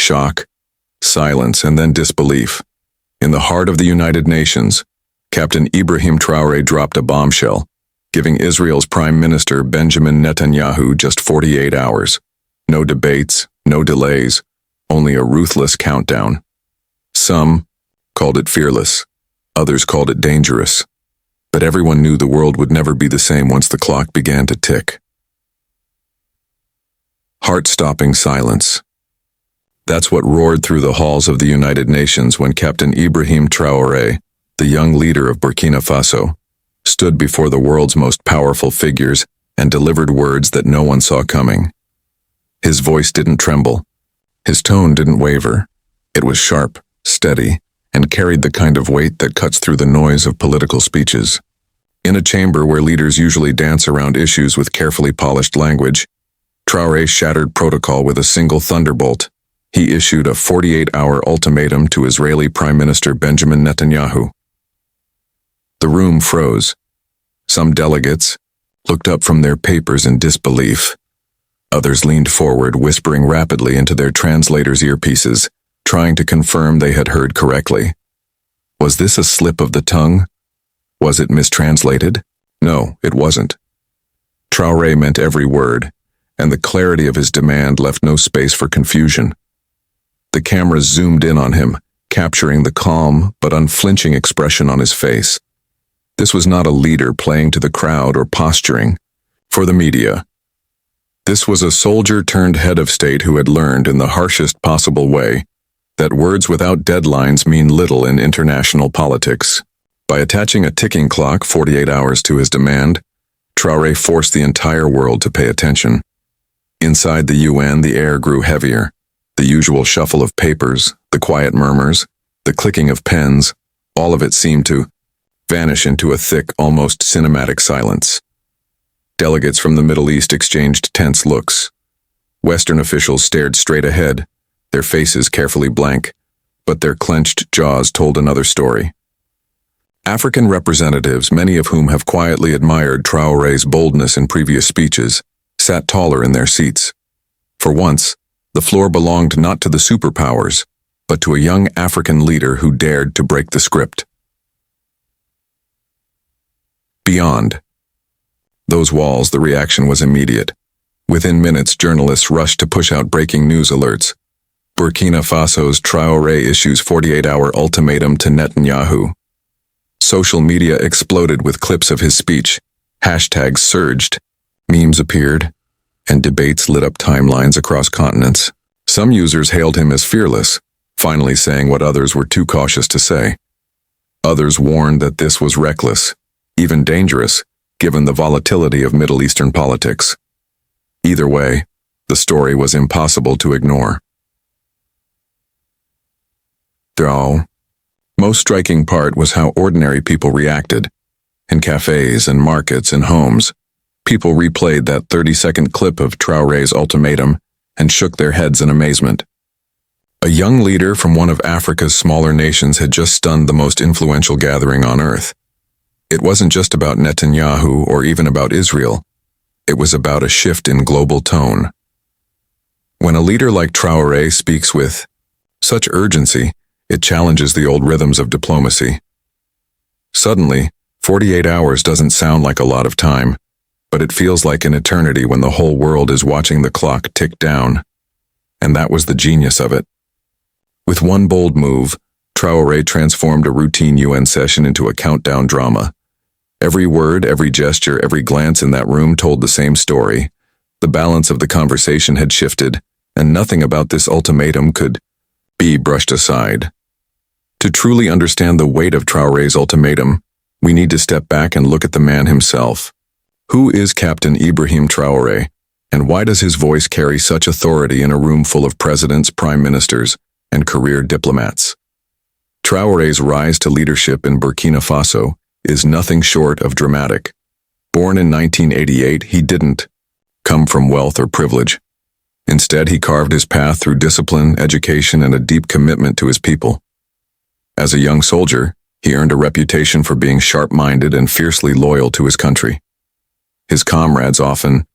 shock, silence, and then disbelief. In the heart of the United Nations, Captain Ibrahim Traoré dropped a bombshell, giving Israel's Prime Minister Benjamin Netanyahu just 48 hours. No debates, no delays, only a ruthless countdown. Some called it fearless, others called it dangerous. But everyone knew the world would never be the same once the clock began to tick. Heart-stopping silence. That's what roared through the halls of the United Nations when Captain Ibrahim Traoré, the young leader of Burkina Faso, stood before the world's most powerful figures and delivered words that no one saw coming. His voice didn't tremble. His tone didn't waver. It was sharp, steady, and carried the kind of weight that cuts through the noise of political speeches. In a chamber where leaders usually dance around issues with carefully polished language, Traoré shattered protocol with a single thunderbolt. He issued a 48-hour ultimatum to Israeli Prime Minister Benjamin Netanyahu. The room froze. Some delegates looked up from their papers in disbelief. Others leaned forward, whispering rapidly into their translators' earpieces, trying to confirm they had heard correctly. Was this a slip of the tongue? Was it mistranslated? No, it wasn't. Traoré meant every word, and the clarity of his demand left no space for confusion. The cameras zoomed in on him, capturing the calm but unflinching expression on his face. This was not a leader playing to the crowd or posturing for the media. This was a soldier turned head of state who had learned in the harshest possible way that words without deadlines mean little in international politics. By attaching a ticking clock 48 hours to his demand, Traoré forced the entire world to pay attention. Inside the UN, the air grew heavier. The usual shuffle of papers, the quiet murmurs, the clicking of pens, all of it seemed to vanish into a thick, almost cinematic silence. Delegates from the Middle East exchanged tense looks. Western officials stared straight ahead, their faces carefully blank, but their clenched jaws told another story. African representatives, many of whom have quietly admired Traoré's boldness in previous speeches, sat taller in their seats. For once, the floor belonged not to the superpowers, but to a young African leader who dared to break the script. Beyond those walls, the reaction was immediate. Within minutes, journalists rushed to push out breaking news alerts. Burkina Faso's Traoré issues 48-hour ultimatum to Netanyahu. Social media exploded with clips of his speech. Hashtags surged, memes appeared, and debates lit up timelines across continents. Some users hailed him as fearless, finally saying what others were too cautious to say. Others warned that this was reckless, even dangerous, given the volatility of Middle Eastern politics. Either way, the story was impossible to ignore. The most striking part was how ordinary people reacted. In cafes and markets and homes, people replayed that 30-second clip of Traoré's ultimatum and shook their heads in amazement. A young leader from one of Africa's smaller nations had just stunned the most influential gathering on earth. It wasn't just about Netanyahu or even about Israel. It was about a shift in global tone. When a leader like Traoré speaks with such urgency, it challenges the old rhythms of diplomacy. Suddenly, 48 hours doesn't sound like a lot of time, but it feels like an eternity when the whole world is watching the clock tick down. And that was the genius of it. With one bold move, Traoré transformed a routine UN session into a countdown drama. Every word, every gesture, every glance in that room told the same story. The balance of the conversation had shifted, and nothing about this ultimatum could be brushed aside. To truly understand the weight of Traoré's ultimatum, we need to step back and look at the man himself. Who is Captain Ibrahim Traoré, and why does his voice carry such authority in a room full of presidents, prime ministers, and career diplomats? Traoré's rise to leadership in Burkina Faso is nothing short of dramatic. Born in 1988, he didn't come from wealth or privilege. Instead, he carved his path through discipline, education, and a deep commitment to his people. As a young soldier, he earned a reputation for being sharp-minded and fiercely loyal to his country. His comrades often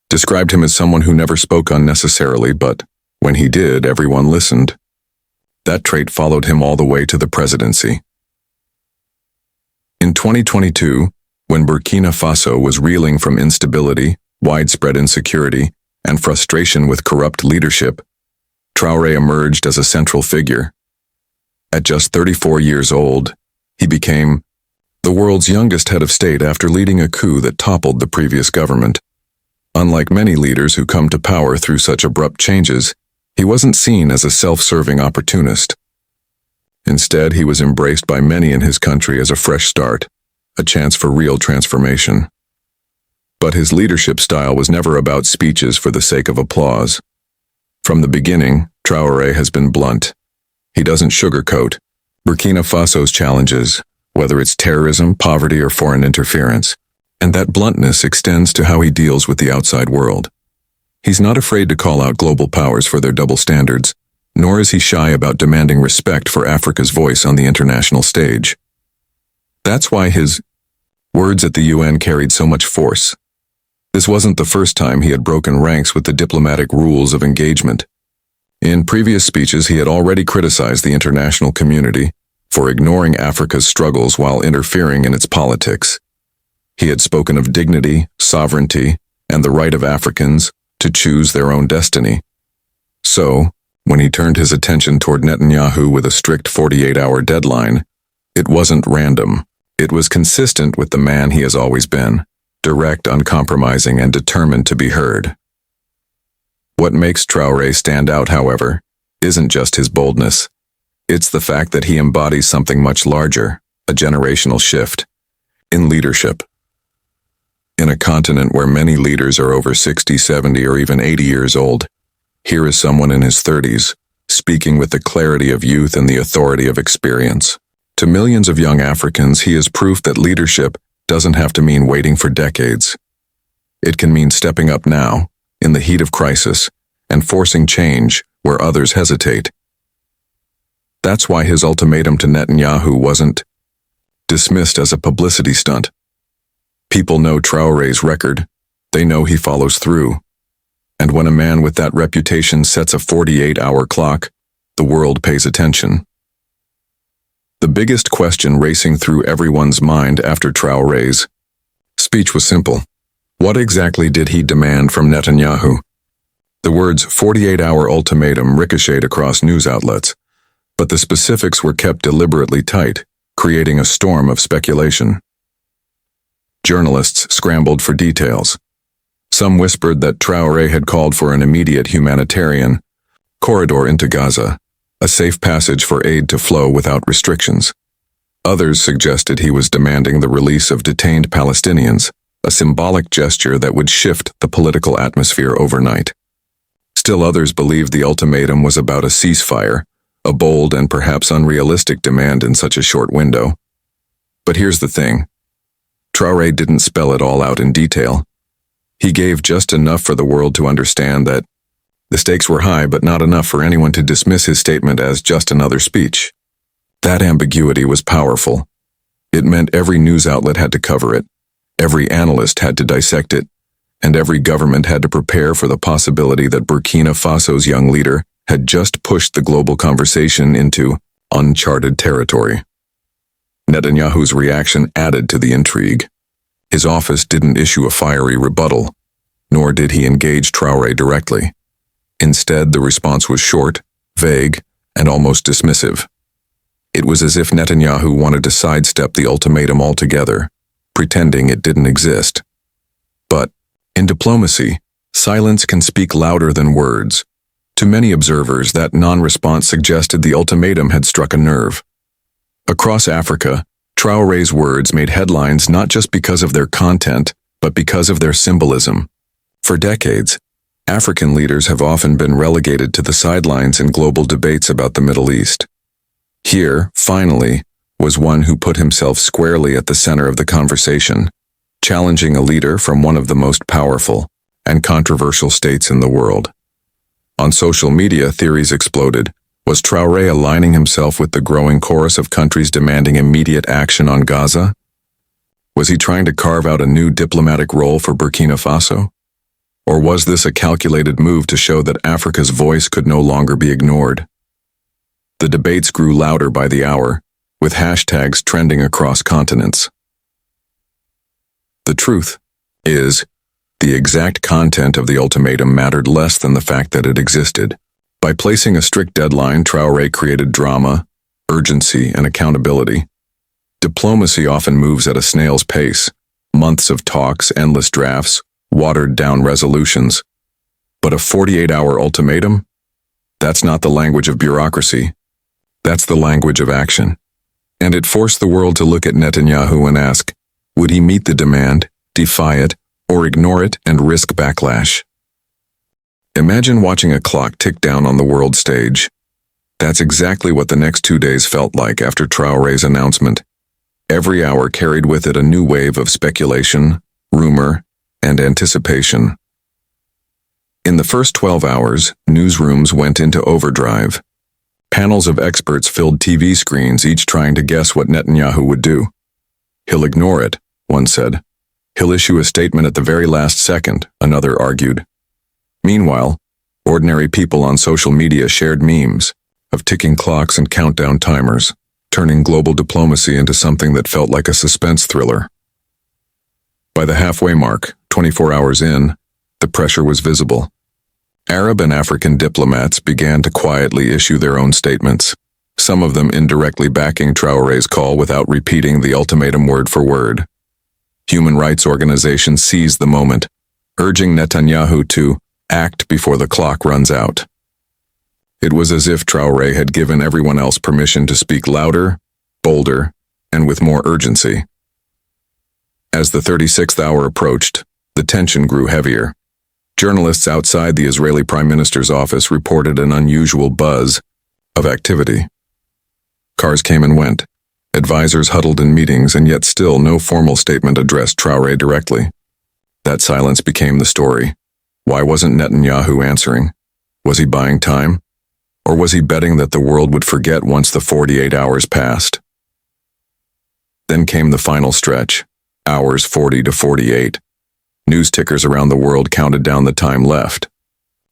described him as someone who never spoke unnecessarily but When he did, everyone listened. That trait followed him all the way to the presidency. In 2022, when Burkina Faso was reeling from instability, widespread insecurity, and frustration with corrupt leadership, Traore emerged as a central figure. At just 34 years old, he became the world's youngest head of state after leading a coup that toppled the previous government. Unlike many leaders who come to power through such abrupt changes, he wasn't seen as a self-serving opportunist. Instead, he was embraced by many in his country as a fresh start, a chance for real transformation. But his leadership style was never about speeches for the sake of applause. From the beginning, Traore has been blunt. He doesn't sugarcoat Burkina Faso's challenges, whether it's terrorism, poverty, or foreign interference, and that bluntness extends to how he deals with the outside world. He's not afraid to call out global powers for their double standards, nor is he shy about demanding respect for Africa's voice on the international stage. That's why his words at the UN carried so much force. This wasn't the first time he had broken ranks with the diplomatic rules of engagement. In previous speeches, he had already criticized the international community for ignoring Africa's struggles while interfering in its politics. He had spoken of dignity, sovereignty, and the right of Africans to choose their own destiny. So, when he turned his attention toward Netanyahu with a strict 48-hour deadline, it wasn't random. It was consistent with the man he has always been, direct, uncompromising, and determined to be heard. What makes Traore stand out, however, isn't just his boldness. It's the fact that he embodies something much larger, a generational shift in leadership. In a continent where many leaders are over 60, 70, or even 80 years old, here is someone in his 30s, speaking with the clarity of youth and the authority of experience. To millions of young Africans, he is proof that leadership doesn't have to mean waiting for decades. It can mean stepping up now, in the heat of crisis, and forcing change where others hesitate. That's why his ultimatum to Netanyahu wasn't dismissed as a publicity stunt. People know Traore's record. They know he follows through. And when a man with that reputation sets a 48-hour clock, the world pays attention. The biggest question racing through everyone's mind after Traore's speech was simple. What exactly did he demand from Netanyahu? The words 48-hour ultimatum ricocheted across news outlets, but the specifics were kept deliberately tight, creating a storm of speculation. Journalists scrambled for details. Some whispered that Traore had called for an immediate humanitarian corridor into Gaza, a safe passage for aid to flow without restrictions. Others suggested he was demanding the release of detained Palestinians, a symbolic gesture that would shift the political atmosphere overnight. Still others believed the ultimatum was about a ceasefire, a bold and perhaps unrealistic demand in such a short window. But here's the thing. Traore didn't spell it all out in detail. He gave just enough for the world to understand that the stakes were high, but not enough for anyone to dismiss his statement as just another speech. That ambiguity was powerful. It meant every news outlet had to cover it, every analyst had to dissect it, and every government had to prepare for the possibility that Burkina Faso's young leader had just pushed the global conversation into uncharted territory. Netanyahu's reaction added to the intrigue. His office didn't issue a fiery rebuttal, nor did he engage Traore directly. Instead, the response was short, vague, and almost dismissive. It was as if Netanyahu wanted to sidestep the ultimatum altogether, pretending it didn't exist. But, in diplomacy, silence can speak louder than words. To many observers, that non-response suggested the ultimatum had struck a nerve. Across Africa, Traore's words made headlines not just because of their content, but because of their symbolism. For decades, African leaders have often been relegated to the sidelines in global debates about the Middle East. Here, finally, was one who put himself squarely at the center of the conversation, challenging a leader from one of the most powerful and controversial states in the world. On social media, theories exploded. Was Traore aligning himself with the growing chorus of countries demanding immediate action on Gaza? Was he trying to carve out a new diplomatic role for Burkina Faso? Or was this a calculated move to show that Africa's voice could no longer be ignored? The debates grew louder by the hour, with hashtags trending across continents. The truth is, the exact content of the ultimatum mattered less than the fact that it existed. By placing a strict deadline, Traoré created drama, urgency, and accountability. Diplomacy often moves at a snail's pace. Months of talks, endless drafts, watered-down resolutions. But a 48-hour ultimatum? That's not the language of bureaucracy. That's the language of action. And it forced the world to look at Netanyahu and ask, would he meet the demand, defy it, or ignore it and risk backlash? Imagine watching a clock tick down on the world stage. That's exactly what the next 2 days felt like after Traoré's announcement. Every hour carried with it a new wave of speculation, rumor, and anticipation. In the first 12 hours, newsrooms went into overdrive. Panels of experts filled TV screens, each trying to guess what Netanyahu would do. He'll ignore it, one said. He'll issue a statement at the very last second, another argued. Meanwhile, ordinary people on social media shared memes of ticking clocks and countdown timers, turning global diplomacy into something that felt like a suspense thriller. By the halfway mark, 24 hours in, the pressure was visible. Arab and African diplomats began to quietly issue their own statements, some of them indirectly backing Traoré's call without repeating the ultimatum word for word. Human rights organizations seized the moment, urging Netanyahu to act before the clock runs out. It was as if Traoré had given everyone else permission to speak louder, bolder, and with more urgency. As the 36th hour approached, the tension grew heavier. Journalists outside the Israeli Prime Minister's office reported an unusual buzz of activity. Cars came and went. Advisors huddled in meetings, and yet still no formal statement addressed Traoré directly. That silence became the story. Why wasn't Netanyahu answering? Was he buying time? Or was he betting that the world would forget once the 48 hours passed? Then came the final stretch, hours 40 to 48. News tickers around the world counted down the time left.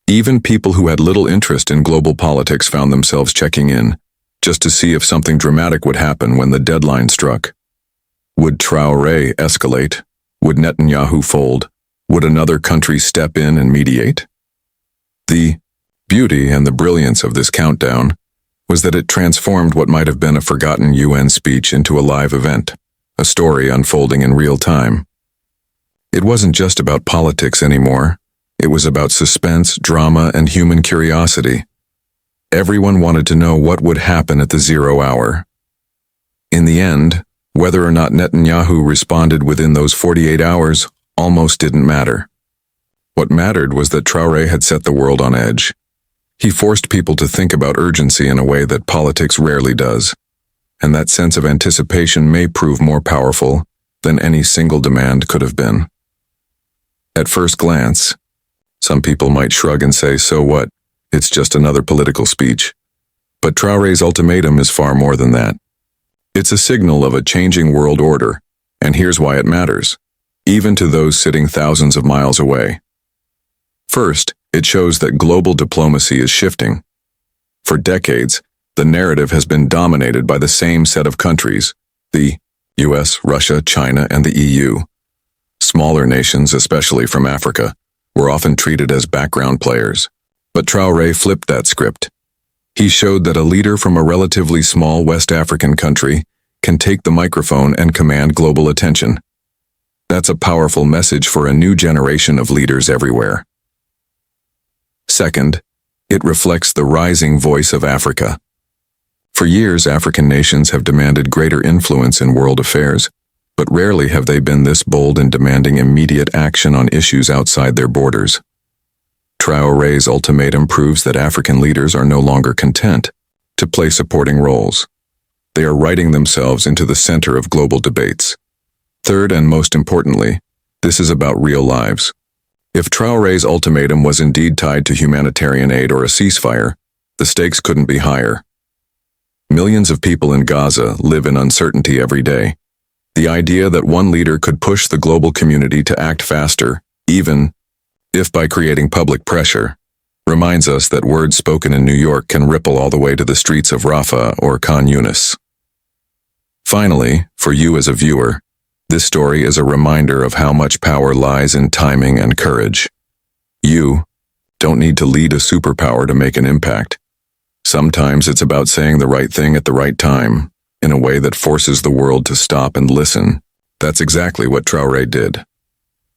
Even people who had little interest in global politics found themselves checking in, just to see if something dramatic would happen when the deadline struck. Would Traoré escalate? Would Netanyahu fold? Would another country step in and mediate? The beauty and the brilliance of this countdown was that it transformed what might have been a forgotten UN speech into a live event, a story unfolding in real time. It wasn't just about politics anymore. It was about suspense, drama, and human curiosity. Everyone wanted to know what would happen at the 0 hour. In the end, whether or not Netanyahu responded within those 48 hours almost didn't matter. What mattered was that Traoré had set the world on edge. He forced people to think about urgency in a way that politics rarely does, and that sense of anticipation may prove more powerful than any single demand could have been. At first glance, some people might shrug and say, so what? It's just another political speech. But Traoré's ultimatum is far more than that. It's a signal of a changing world order, and here's why it matters, even to those sitting thousands of miles away. First, it shows that global diplomacy is shifting. For decades, the narrative has been dominated by the same set of countries, the US, Russia, China, and the EU. Smaller nations, especially from Africa, were often treated as background players. But Traoré flipped that script. He showed that a leader from a relatively small West African country can take the microphone and command global attention. That's a powerful message for a new generation of leaders everywhere. Second, it reflects the rising voice of Africa. For years, African nations have demanded greater influence in world affairs, but rarely have they been this bold in demanding immediate action on issues outside their borders. Traoré's ultimatum proves that African leaders are no longer content to play supporting roles. They are writing themselves into the center of global debates. Third, and most importantly, this is about real lives. If Traoré's ultimatum was indeed tied to humanitarian aid or a ceasefire, the stakes couldn't be higher. Millions of people in Gaza live in uncertainty every day. The idea that one leader could push the global community to act faster, even if by creating public pressure, reminds us that words spoken in New York can ripple all the way to the streets of Rafah or Khan Yunis. Finally, for you as a viewer, this story is a reminder of how much power lies in timing and courage. You don't need to lead a superpower to make an impact. Sometimes it's about saying the right thing at the right time, in a way that forces the world to stop and listen. That's exactly what Traore did.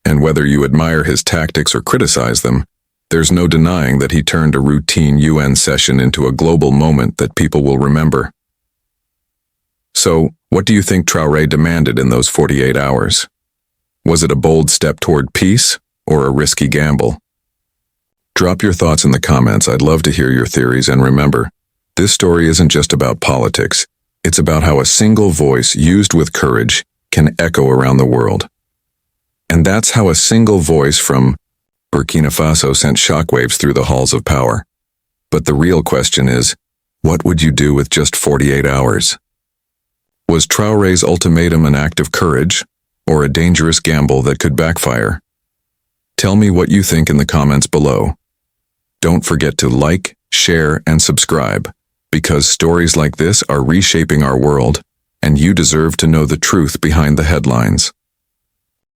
And whether you admire his tactics or criticize them, there's no denying that he turned a routine UN session into a global moment that people will remember. So, what do you think Traore demanded in those 48 hours? Was it a bold step toward peace, or a risky gamble? Drop your thoughts in the comments. I'd love to hear your theories, and remember, this story isn't just about politics. It's about how a single voice used with courage can echo around the world. And that's how a single voice from Burkina Faso sent shockwaves through the halls of power. But the real question is, what would you do with just 48 hours? Was Traore's ultimatum an act of courage, or a dangerous gamble that could backfire? Tell me what you think in the comments below. Don't forget to like, share, and subscribe, because stories like this are reshaping our world, and you deserve to know the truth behind the headlines.